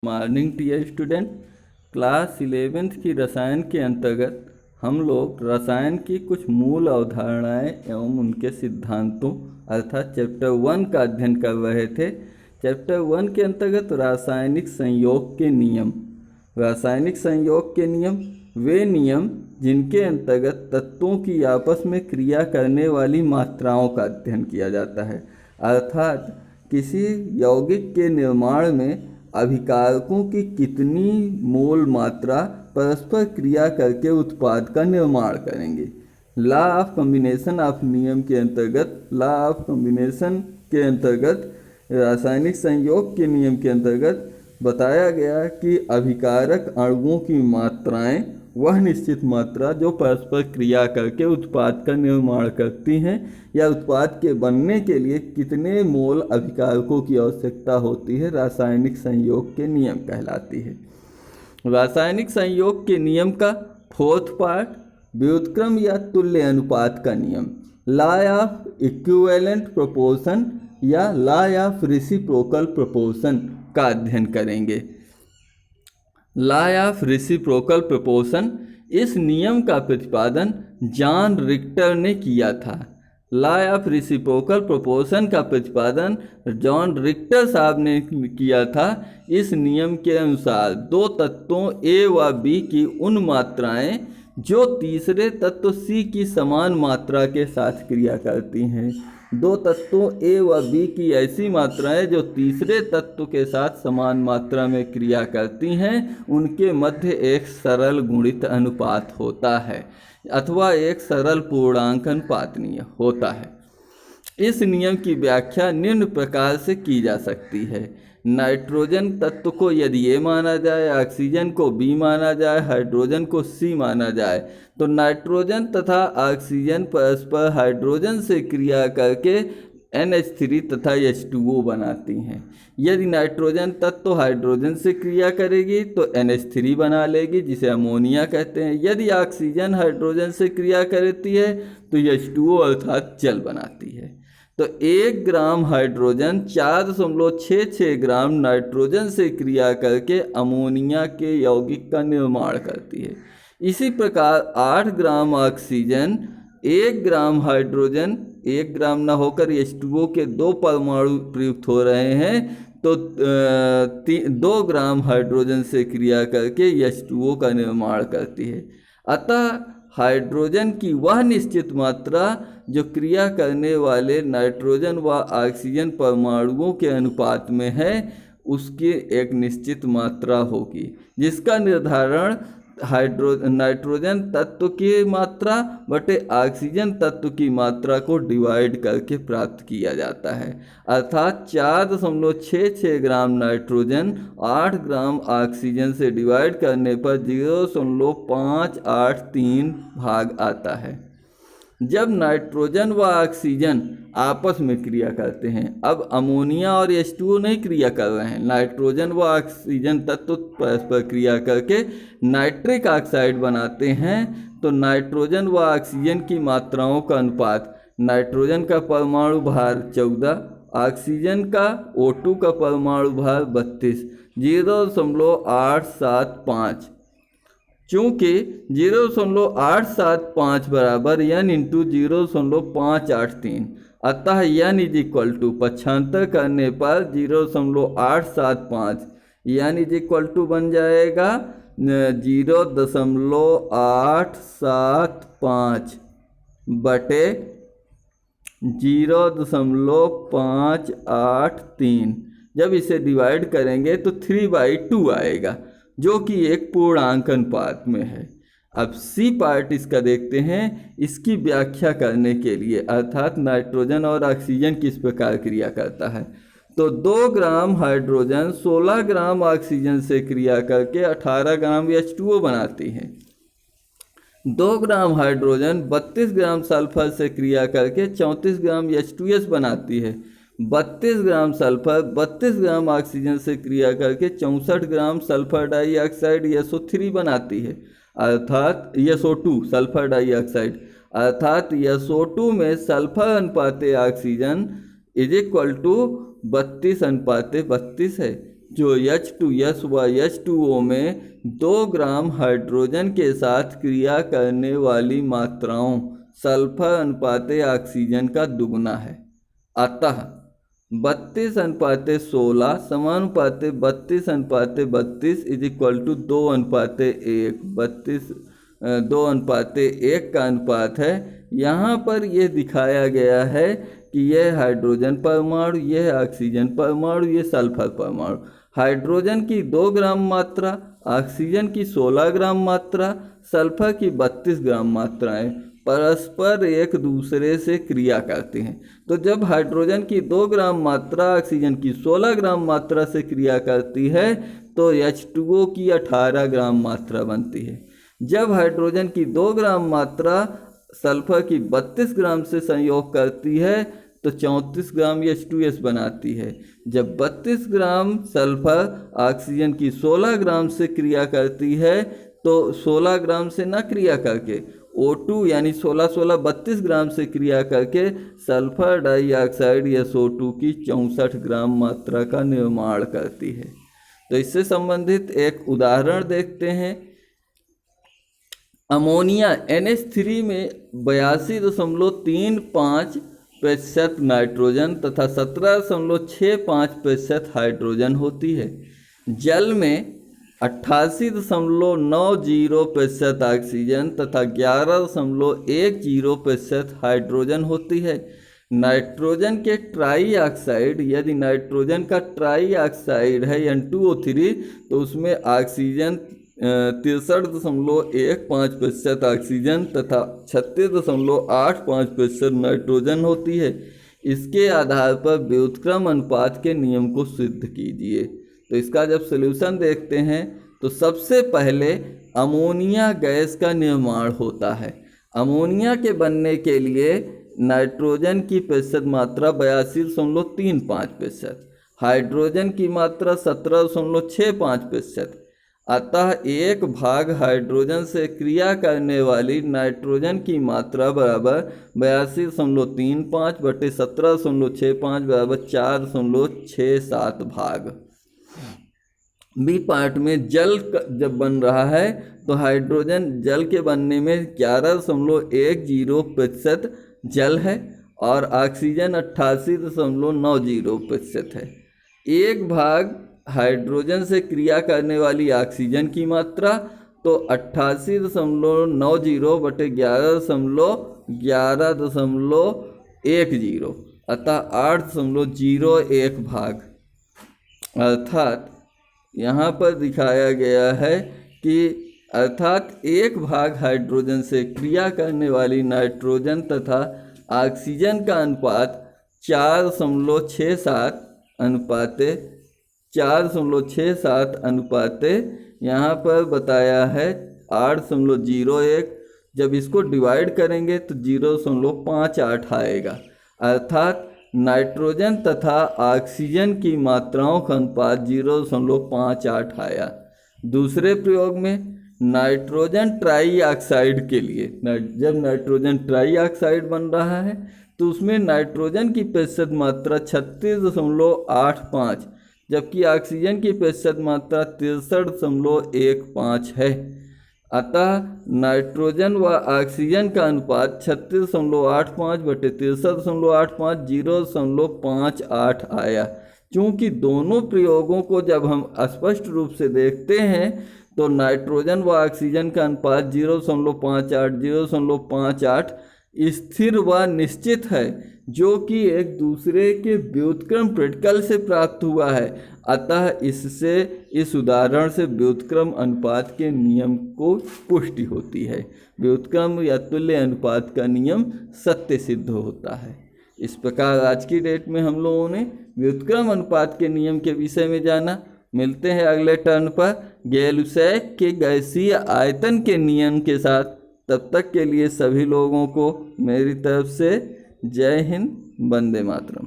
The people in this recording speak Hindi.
Morning dear student. Class 11th की रसायन के अंतर्गत हम लोग रसायन की कुछ मूल अवधारणाएं एवं उनके सिद्धांतों अर्थात चैप्टर 1 का अध्ययन कर रहे थे। चैप्टर 1 के अंतर्गत रासायनिक संयोग के नियम। रासायनिक संयोग के नियम वे नियम जिनके अंतर्गत तत्वों की आपस में क्रिया करने वाली मात्राओं का अध्ययन किया जाता है, अर्थात किसी यौगिक के निर्माण में अभिकारकों की कितनी मोल मात्रा परस्पर क्रिया करके उत्पाद का निर्माण करेंगे। लॉ ऑफ कॉम्बिनेशन ऑफ नियम के अंतर्गत के अंतर्गत रासायनिक संयोग के नियम के अंतर्गत बताया गया कि अभिकारक अणुओं की मात्राएं वह निश्चित मात्रा जो परस्पर क्रिया करके उत्पाद का निर्माण करती हैं या उत्पाद के बनने के लिए कितने मोल अभिकारकों की आवश्यकता होती है, रासायनिक संयोग के नियम कहलाती है। रासायनिक संयोग के नियम का फोर्थ पार्ट व्युत्क्रम या तुल्य अनुपात का नियम, लॉ ऑफ इक्विवेलेंट प्रोपोर्शन या लॉ ऑफ रेसिप्रोकल प्रोपोर्शन का अध्ययन करेंगे। लॉ ऑफ रेसिप्रोकल प्रोपोर्शन, इस नियम का प्रतिपादन जॉन रिक्टर ने किया था। लॉ ऑफ रेसिप्रोकल प्रोपोर्शन का प्रतिपादन जॉन रिक्टर साहब ने किया था। इस नियम के अनुसार दो तत्वों A व B की उन मात्राएं जो तीसरे तत्व C की समान मात्रा के साथ क्रिया करती हैं, दो तत्वों A व B की ऐसी मात्राएं जो तीसरे तत्व के साथ समान मात्रा में क्रिया करती हैं, उनके मध्य एक सरल गुणित अनुपात होता है अथवा एक सरल पूर्णांक अनुपातनीय होता है। इस नियम की व्याख्या निम्न प्रकार से की जा सकती है। नाइट्रोजन तत्व को यदि A माना जाए, ऑक्सीजन को B माना जाए, हाइड्रोजन को C माना जाए, तो नाइट्रोजन तथा ऑक्सीजन परस्पर हाइड्रोजन से क्रिया करके NH3 तथा H2O बनाती हैं। यदि नाइट्रोजन तत्व हाइड्रोजन से क्रिया करेगी तो NH3 बना लेगी, जिसे अमोनिया कहते हैं। यदि ऑक्सीजन हाइड्रोजन से क्रिया करती है तो H2O अर्थात जल बनाती है। तो 1 ग्राम हाइड्रोजन 4.66 ग्राम नाइट्रोजन से क्रिया करके अमोनिया के यौगिक का निर्माण करती है। इसी प्रकार 8 ग्राम ऑक्सीजन 1 ग्राम हाइड्रोजन, 1 ग्राम न होकर H2O के 2 परमाणु प्रयुक्त हो रहे हैं, तो 2 ग्राम हाइड्रोजन से क्रिया करके H2O का निर्माण करती है। अतः हाइड्रोजन की वह निश्चित मात्रा जो क्रिया करने वाले नाइट्रोजन व ऑक्सीजन परमाणुओं के अनुपात में है, उसकी एक निश्चित मात्रा होगी, जिसका निर्धारण नाइट्रोजन तत्व की मात्रा बटे ऑक्सीजन तत्व की मात्रा को डिवाइड करके प्राप्त किया जाता है। अर्थात 4.66 ग्राम नाइट्रोजन 8 ग्राम ऑक्सीजन से डिवाइड करने पर 0.583 भाग आता है। जब नाइट्रोजन व ऑक्सीजन आपस में क्रिया करते हैं, अब अमोनिया और H2O नहीं क्रिया कर रहे हैं, नाइट्रोजन व ऑक्सीजन तत्व परस्पर क्रिया करके नाइट्रिक ऑक्साइड बनाते हैं, तो नाइट्रोजन व ऑक्सीजन की मात्राओं का अनुपात, नाइट्रोजन का परमाणु भार 14, ऑक्सीजन का O2 का परमाणु भार 32, 0.875। चूँकि 0.875 बराबर n इंटू 0.583, अतः n इज इक्वल टू पक्षांतर करने पर 0.875 n इज इक्वल टू बन जाएगा 0.875 बटे 0.583। जब इसे डिवाइड करेंगे तो 3/2 आएगा, जो कि एक पूर्णांक अनुपात में है। अब सी पार्ट इसका देखते हैं। इसकी व्याख्या करने के लिए, अर्थात नाइट्रोजन और ऑक्सीजन किस प्रकार क्रिया करता है, तो 2 ग्राम हाइड्रोजन 16 ग्राम ऑक्सीजन से क्रिया करके 18 ग्राम H2O बनाती है। 2 ग्राम हाइड्रोजन 32 ग्राम सल्फर से क्रिया करके 34 ग्राम H2S बनाती है। 32 ग्राम सल्फर 32 ग्राम ऑक्सीजन से क्रिया करके 64 ग्राम सल्फर डाइऑक्साइड SO3 बनाती है, अर्थात SO2 सल्फर डाइऑक्साइड, अर्थात SO2 में सल्फर अनुपात ऑक्सीजन इज इक्वल टू 32 अनुपात 32 है। जो H2S व H2O में 2 ग्राम हाइड्रोजन के साथ क्रिया करने वाली मात्राओं सल्फर अनुपाते ऑक्सीजन का दुगुना है। अतः 32:16 समानुपाते 32:32 इज इक्वल टू 2:1। 2:1 का अनुपात है। यहाँ पर यह दिखाया गया है कि यह हाइड्रोजन परमाणु, यह ऑक्सीजन परमाणु, यह सल्फर परमाणु। हाइड्रोजन की 2 ग्राम मात्रा, ऑक्सीजन की 16 ग्राम मात्रा, सल्फर की 32 ग्राम मात्राएं परस्पर एक दूसरे से क्रिया करती हैं। तो जब हाइड्रोजन की 2 ग्राम मात्रा ऑक्सीजन की 16 ग्राम मात्रा से क्रिया करती है तो H2O की 18 ग्राम मात्रा बनती है। जब हाइड्रोजन की 2 ग्राम मात्रा सल्फर की 32 ग्राम से संयोग करती है तो 34 ग्राम H2S बनाती है। जब 32 ग्राम सल्फर ऑक्सीजन की 16 ग्राम से क्रिया करती है तो 16 ग्राम से न क्रिया करके O2 यानी 16 32 ग्राम से क्रिया करके सल्फर डाइऑक्साइड SO2 की 64 ग्राम मात्रा का निर्माण करती है। तो इससे संबंधित एक उदाहरण देखते हैं। अमोनिया NH3 में 82.35% नाइट्रोजन तथा 17.65% हाइड्रोजन होती है। जल में 88.90% ऑक्सीजन तथा 11.10% हाइड्रोजन होती है। नाइट्रोजन के ट्राई ऑक्साइड, यदि नाइट्रोजन का ट्राई ऑक्साइड है N2O3 तो उसमें ऑक्सीजन 63.15% ऑक्सीजन तथा 36.85% नाइट्रोजन होती है। इसके आधार पर व्युत्क्रम अनुपात के नियम को सिद्ध कीजिए। तो इसका जब सॉल्यूशन देखते हैं तो सबसे पहले अमोनिया गैस का निर्माण होता है। अमोनिया के बनने के लिए नाइट्रोजन की प्रतिशत मात्रा 82.35%, हाइड्रोजन की मात्रा 17.65%। अतः 1 भाग हाइड्रोजन से क्रिया करने वाली नाइट्रोजन की मात्रा बराबर 82.35 बटे 17.65 बराबर 4.67 भाग। बी पार्ट में जल जब बन रहा है तो हाइड्रोजन जल के बनने में 11.10% जल है और ऑक्सीजन 88.90% है। 1 भाग हाइड्रोजन से क्रिया करने वाली ऑक्सीजन की मात्रा तो 88.90 बटे 11.10 अतः 8.01 भाग। अर्थात यहाँ पर दिखाया गया है कि 1 भाग हाइड्रोजन से क्रिया करने वाली नाइट्रोजन तथा ऑक्सीजन का अनुपात 4.67 अनुपाते यहाँ पर बताया है 8.01। जब इसको डिवाइड करेंगे तो 0.58 आएगा। अर्थात नाइट्रोजन तथा ऑक्सीजन की मात्राओं का अनुपात 0.58 आया। दूसरे प्रयोग में नाइट्रोजन ट्राई ऑक्साइड के लिए जब नाइट्रोजन ट्राई ऑक्साइड बन रहा है तो उसमें नाइट्रोजन की प्रतिशत मात्रा 36.85 जबकि ऑक्सीजन की प्रतिशत मात्रा 63.15 है। अतः नाइट्रोजन व ऑक्सीजन का अनुपात 36.85 बटे 63.85 0.58 आया। चूँकि दोनों प्रयोगों को जब हम स्पष्ट रूप से देखते हैं तो नाइट्रोजन व ऑक्सीजन का अनुपात 0.58 स्थिर व निश्चित है, जो कि एक दूसरे के व्युत्क्रम प्रेडिकल से प्राप्त हुआ है। अतः इससे इस उदाहरण से व्युत्क्रम अनुपात के नियम को पुष्टि होती है। व्युत्क्रम या तुल्य अनुपात का नियम सत्य सिद्ध होता है। इस प्रकार आज की डेट में हम लोगों ने व्युत्क्रम अनुपात के नियम के विषय में जाना। मिलते हैं अगले टर्न पर गैलुसैक के गैसीय आयतन के नियम के साथ। तब तक के लिए सभी लोगों को मेरी तरफ से जय हिंद, वंदे मातरम।